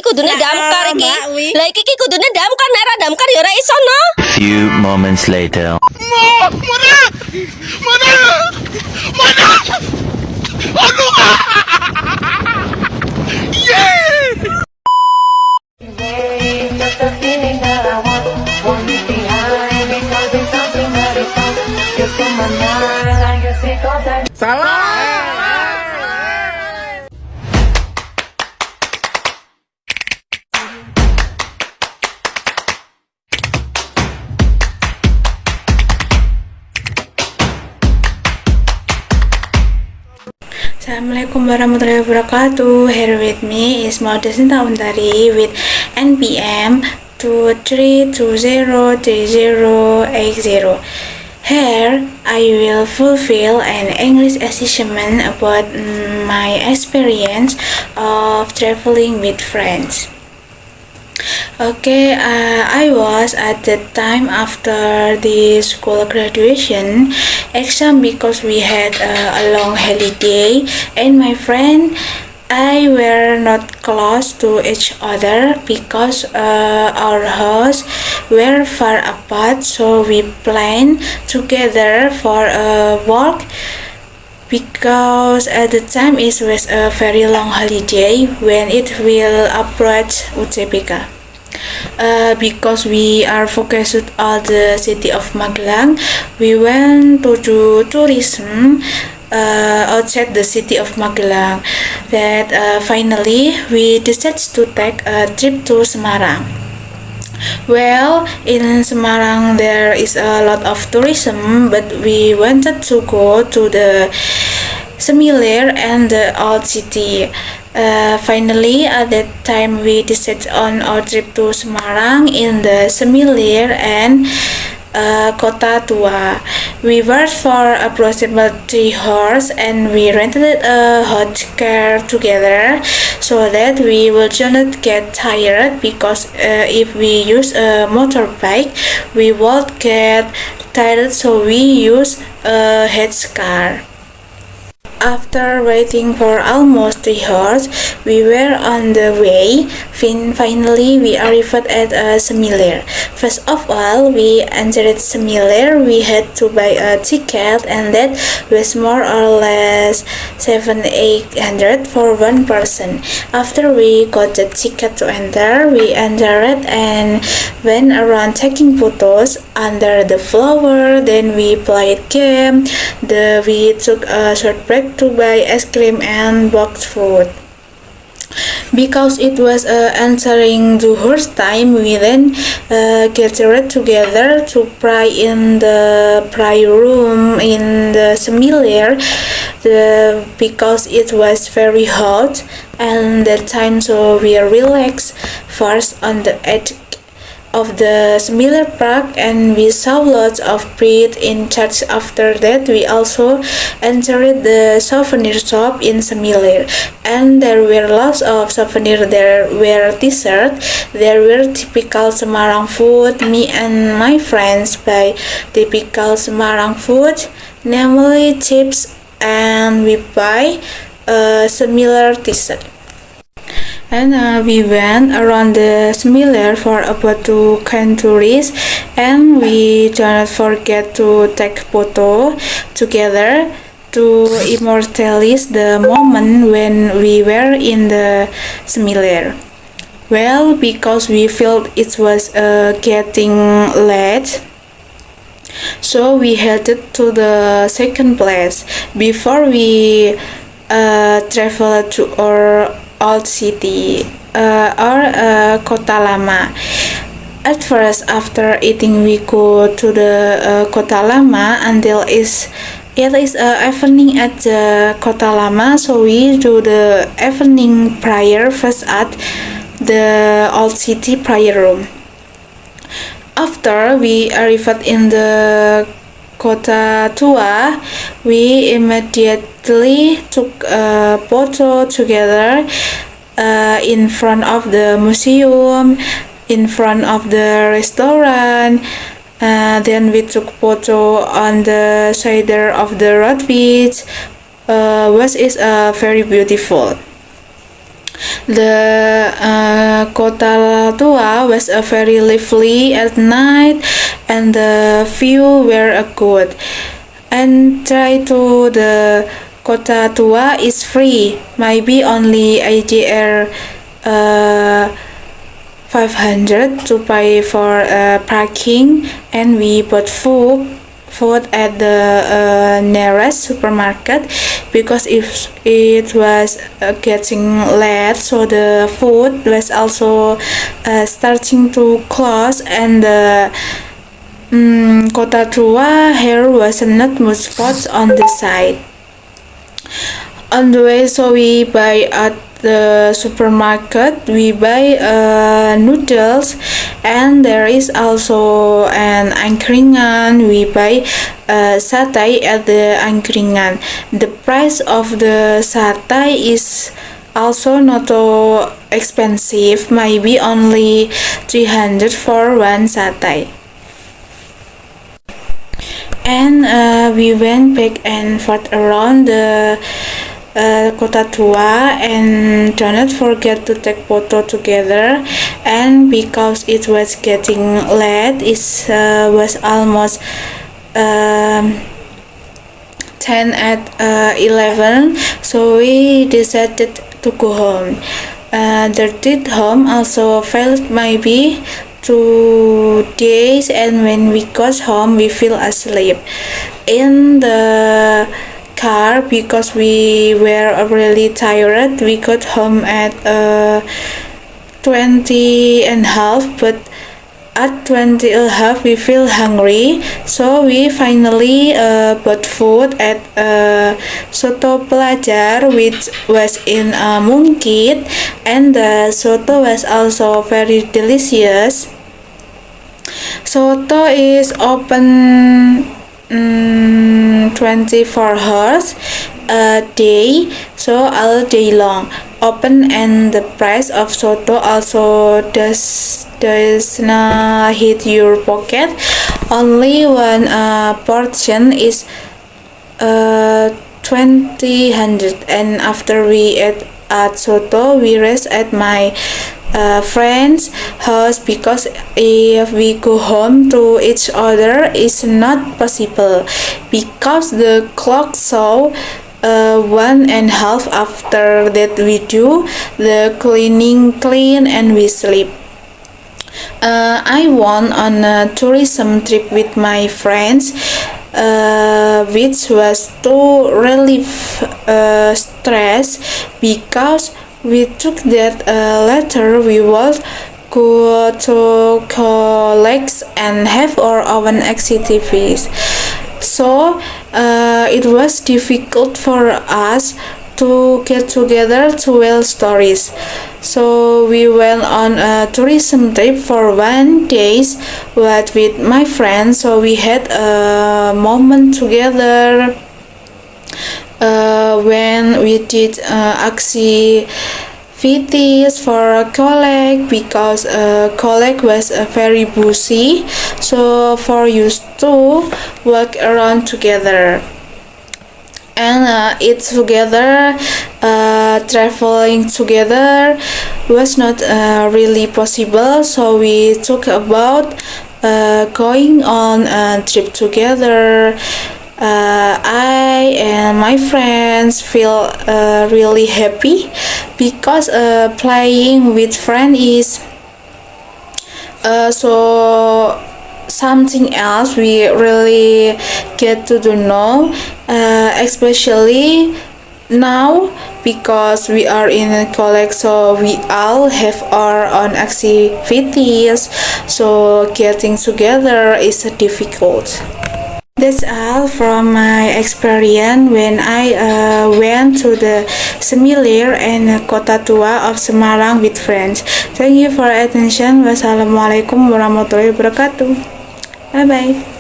kudune damkar iki. Lah iki kudune damkar nek ora damkar ya ora iso no. Few moments later. Assalamualaikum warahmatullahi wabarakatuh. Here with me is Maudesinta Undari with NPM 23203080. Here I will fulfill an English assessment about my experience of traveling with friends. Okay, I was at the time after the school graduation exam because we had a long holiday, and my friend I were not close to each other because our houses were far apart, so we planned together for a walk. Because at the time it was a very long holiday when it will approach UTBK. Because we are focused on the city of Magelang, we went to do tourism outside the city of Magelang. That finally we decided to take a trip to Semarang. Well, in Semarang there is a lot of tourism, but we wanted to go to the Semilir and the old city. Finally, at that time we decided on our trip to Semarang in the Semilir and Kota Tua. We worked for approximately 3 hours and we rented a hot car together so that we will not get tired, because if we use a motorbike we would get tired, so we use a head car. After waiting for almost 3 hours, we were on the way. Finally, we arrived at Semilir. First of all, we entered Semilir. We had to buy a ticket, and that was more or less 700-800 for one person. After we got the ticket to enter, we entered and went around taking photos under the flower. Then we played game. We took a short break to buy ice cream and boxed food. Because it was entering Zuhur time, we then gathered together to pray in the prayer room in the Semilir, because it was very hot and that time, so we relaxed first on the edge of the Semilir Park and we saw lots of bread in church. After that, we also entered the souvenir shop in Semilir, and there were lots of souvenirs. There were t-shirts, there were typical Semarang food. Me and my friends buy typical Semarang food, namely chips, and we buy a similar t-shirt. And we went around the Semilir for about 2 countries, and we don't forget to take photo together to immortalize the moment when we were in the Semilir. Well, because we felt it was getting late, so we headed to the second place before we traveled to our old city or Kota Lama. At first, after eating, we go to the Kota Lama until it is evening at the Kota Lama, so we do the evening prayer first at the old city prayer room. After we arrived in the Kota Tua, we immediately took a photo together in front of the museum, in front of the restaurant. Then we took photo on the side of the road, which is very beautiful. The Kota Tua was very lively at night, and the view were good. Entry to the Kota Tua is free, maybe only ADR 500 to pay for parking, and we bought food at the nearest supermarket because it was getting late, so the food was also starting to close, and the Kota Tua here was not much spots on the side. On the way, so we buy at the supermarket, we buy noodles, and there is also an angkringan. We buy satay at the angkringan. The price of the satay is also not so expensive, maybe only 300 for one satay. And we went back and forth around the Kota Tua, and don't forget to take photo together. And because it was getting late, it was almost 10 at 11, so we decided to go home. The trip home also felt maybe 2 days, and when we got home we fell asleep in the car because we were really tired. We got home at 20 and half, but at 20 and half we feel hungry, so we finally bought food at Soto Pelajar, which was in Mungkit, and the soto was also very delicious. Soto is open 24 hours a day, so all day long open, and the price of soto also does not hit your pocket. Only one portion is 20 and after we ate at soto, we rest at my friend's house because if we go home to each other is not possible because the clock show 1:30. After that we do the clean and we sleep. I went on a tourism trip with my friends, which was to relieve stress because we took that later we would go to colleagues and have our own activities. So it was difficult for us to get together to tell stories. So we went on a tourism trip for 1 day with my friends, so we had a moment together when we did activities for a colleague because a colleague was very busy, so for us to walk around together and eat together. Traveling together was not really possible, so we talked about going on a trip together. I and my friends feel really happy because playing with friends is so something else we really get to do now, especially now because we are in a college, so we all have our own activities, so getting together is difficult. That's all from my experience when I went to the Semilir and Kota Tua of Semarang with friends. Thank you for attention. Wassalamualaikum warahmatullahi wabarakatuh. Bye bye.